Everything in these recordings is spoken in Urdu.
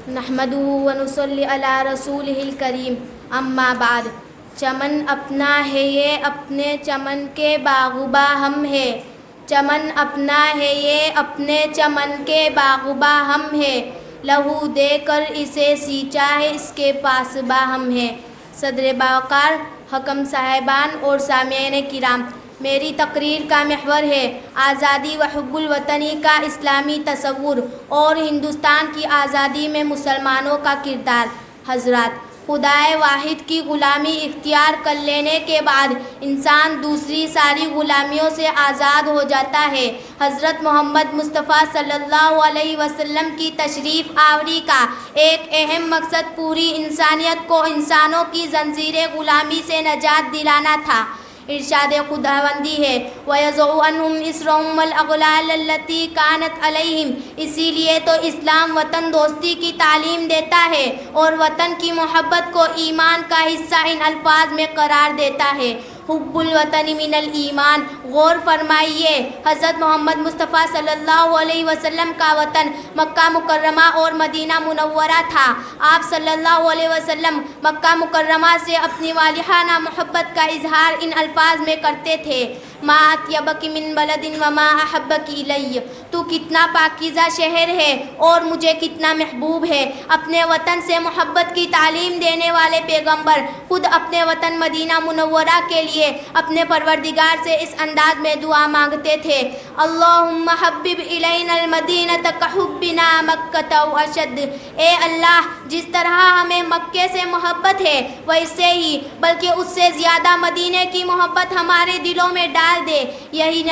نحمدہ ونصلی علی رسولہ الکریم اما بعد۔ چمن اپنا ہے یہ اپنے چمن کے باغباں ہم ہے، چمن اپنا ہے یہ اپنے چمن کے باغباں ہم ہے، لہو دے کر اسے سینچا ہے اس کے پاسباں ہم ہے۔ صدر باوقار، حکم صاحبان اور سامعین کرام، میری تقریر کا محور ہے آزادی و حب الوطنی کا اسلامی تصور اور ہندوستان کی آزادی میں مسلمانوں کا کردار۔ حضرات، خدائے واحد کی غلامی اختیار کر لینے کے بعد انسان دوسری ساری غلامیوں سے آزاد ہو جاتا ہے۔ حضرت محمد مصطفیٰ صلی اللہ علیہ وسلم کی تشریف آوری کا ایک اہم مقصد پوری انسانیت کو انسانوں کی زنجیر غلامی سے نجات دلانا تھا۔ ارشاد خداوندی ہے وَيَضَعُ عَنْهُمْ إِصْرَهُمْ وَالْأَغْلَالَ الَّتِي كَانَتْ عَلَيْهِمْ۔ اسی لیے تو اسلام وطن دوستی کی تعلیم دیتا ہے اور وطن کی محبت کو ایمان کا حصہ ان الفاظ میں قرار دیتا ہے، حب الوطن من الایمان۔ غور فرمائیے، حضرت محمد مصطفیٰ صلی اللہ علیہ وسلم کا وطن مکہ مکرمہ اور مدینہ منورہ تھا۔ آپ صلی اللہ علیہ وسلم مکہ مکرمہ سے اپنی والہانہ محبت کا اظہار ان الفاظ میں کرتے تھے، ما اطیبک من بلد وما احبک الی۔ تو کتنا پاکیزہ شہر ہے اور مجھے کتنا محبوب ہے۔ اپنے وطن سے محبت کی تعلیم دینے والے پیغمبر خود اپنے وطن مدینہ منورہ کے لیے اپنے پروردگار سے اس انداز میں دعا مانگتے تھے، اللہم حبب الینا المدینۃ کحبنا مکۃ او اشد۔ اے اللہ، جس طرح ہمیں مکے سے محبت ہے ویسے ہی بلکہ اس سے زیادہ مدینے کی محبت ہمارے دلوں میں ڈال دے۔ یہی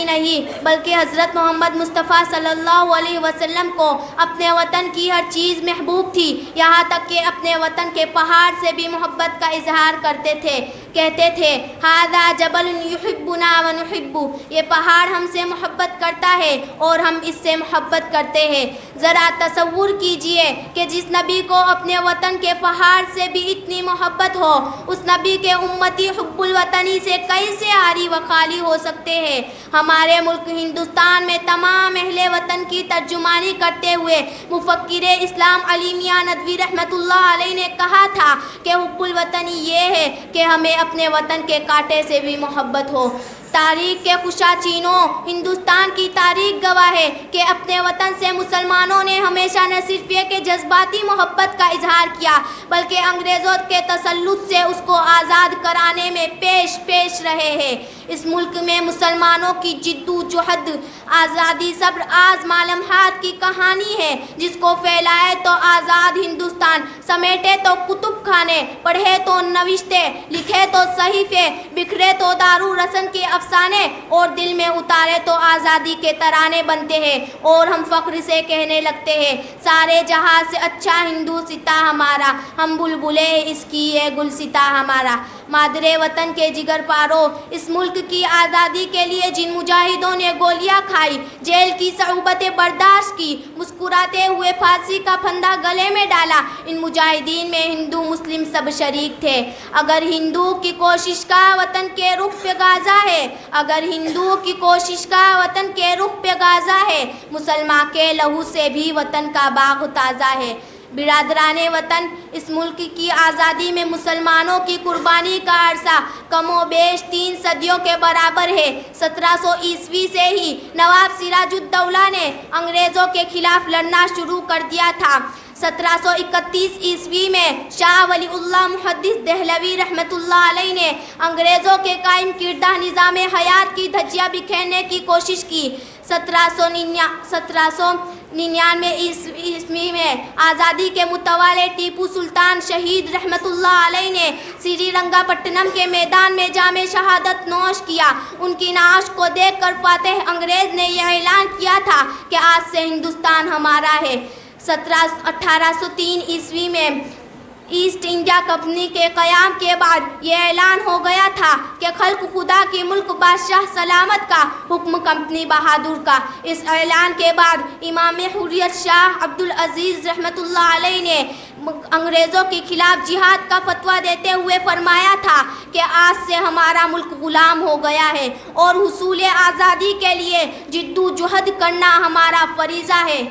نہیں بلکہ حضرت محمد مصطفیٰ صلی اللہ علیہ وسلم کو اپنے وطن کی ہر چیز محبوب تھی، یہاں تک کہ اپنے وطن کے پہاڑ سے بھی محبت کا اظہار کرتے تھے، کہتے تھے ھذا جبل یحبنا ونحبہ۔ یہ پہاڑ ہم سے محبت کرتا ہے اور ہم اس سے محبت کرتے ہیں۔ ذرا تصور کیجئے کہ جس نبی کو اپنے وطن کے پہاڑ سے بھی اتنی محبت ہو، اس نبی کے امتی حب الوطنی سے کیسے عاری و خالی ہو سکتے ہیں؟ ہمارے ملک ہندوستان میں تمام اہل وطن کی ترجمانی کرتے ہوئے مفکر اسلام علی میاں ندوی رحمۃ اللہ علیہ نے کہا تھا کہ حب الوطنی یہ ہے کہ ہمیں اپنے وطن کے کانٹے سے بھی محبت ہو۔ تاریخ کے خشاچینوں، ہندوستان کی تاریخ گواہ ہے کہ اپنے وطن سے مسلمانوں نے ہمیشہ نہ صرف یہ کہ جذباتی محبت کا اظہار کیا بلکہ انگریزوں کے تسلط سے اس کو آزاد کرانے میں پیش رہے ہیں۔ اس ملک میں مسلمانوں کی جدوجہد، آزادی، صبر آزما لمحات کی کہانی ہے، جس کو پھیلائے تو آزاد ہندوستان، سمیٹے تو کتب خانے، پڑھے تو نوشتے، لکھے تو صحیفے، بکھرے تو دارالرسم کے افسانے اور دل میں اتارے تو آزادی کے ترانے بنتے ہیں اور ہم فخر سے کہنے لگتے ہیں سارے جہاں سے اچھا ہندوستاں ہمارا، ہم بلبلے اس کی یہ گلستاں ہمارا۔ مادر وطن کے جگر پارو، اس ملک کی آزادی کے لیے جن مجاہدوں نے گولیاں کھائی، جیل کی صعوبتیں برداشت کی، مسکراتے ہوئے پھانسی کا پھندا گلے میں ڈالا، ان مجاہدین میں ہندو مسلم سب شریک تھے۔ اگر ہندو کی کوشش کا وطن کے رخ پہ غازہ ہے، اگر ہندو کی کوشش کا وطن کے رخ پہ غازہ ہے، مسلمان کے لہو سے بھی وطن کا باغ تازہ ہے۔ برادران وطن، اس ملک کی آزادی میں مسلمانوں کی قربانی کا عرصہ کم و بیش 3 صدیوں کے برابر ہے۔ 1700 عیسوی سے ہی نواب سراج الدولہ نے انگریزوں کے خلاف لڑنا شروع کر دیا تھا۔ 1731 عیسوی میں شاہ ولی اللہ محدث دہلوی رحمۃ اللہ علیہ نے انگریزوں کے قائم کردہ نظام حیات کی دھجیاں بکھیرنے کی کوشش کی۔ 1799 عیسوی میں آزادی کے متوالے ٹیپو سلطان شہید رحمۃ اللہ علیہ نے سری رنگا پٹنم کے میدان میں جام شہادت نوش کیا۔ ان کی نعش کو دیکھ کر فاتح انگریز نے یہ اعلان کیا تھا کہ آج سے ہندوستان ہمارا ہے۔ 1803 عیسوی میں ایسٹ انڈیا کمپنی کے قیام کے بعد یہ اعلان ہو گیا تھا کہ خلق خدا کی ملک بادشاہ سلامت کا، حکم کمپنی بہادر کا۔ اس اعلان کے بعد امام حریت شاہ عبدالعزیز رحمۃ اللہ علیہ نے انگریزوں کے خلاف جہاد کا فتویٰ دیتے ہوئے فرمایا تھا کہ آج سے ہمارا ملک غلام ہو گیا ہے اور حصول آزادی کے لیے جدوجہد کرنا ہمارا فریضہ ہے۔